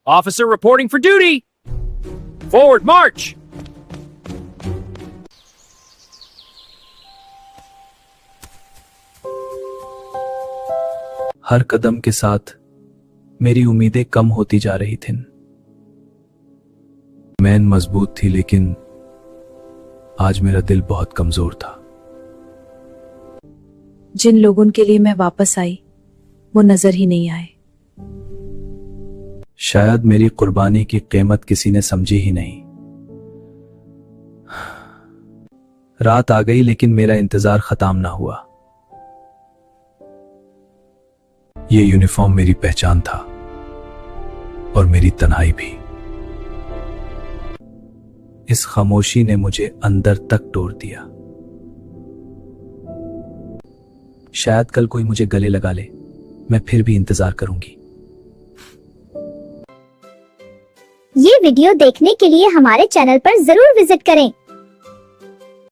Officer reporting for duty. Forward march. हर कदम के साथ मेरी उम्मीदें कम होती जा रही थीं। मैन मजबूत थी, लेकिन आज मेरा दिल बहुत कमजोर था। जिन लोगों के लिए मैं वापस आई वो नजर ही नहीं आए। शायद मेरी कुर्बानी की कीमत किसी ने समझी ही नहीं। रात आ गई, लेकिन मेरा इंतजार खत्म ना हुआ। ये यूनिफॉर्म मेरी पहचान था और मेरी तन्हाई भी। इस खामोशी ने मुझे अंदर तक तोड़ दिया। शायद कल कोई मुझे गले लगा ले, मैं फिर भी इंतजार करूंगी। ये वीडियो देखने के लिए हमारे चैनल पर जरूर विजिट करें।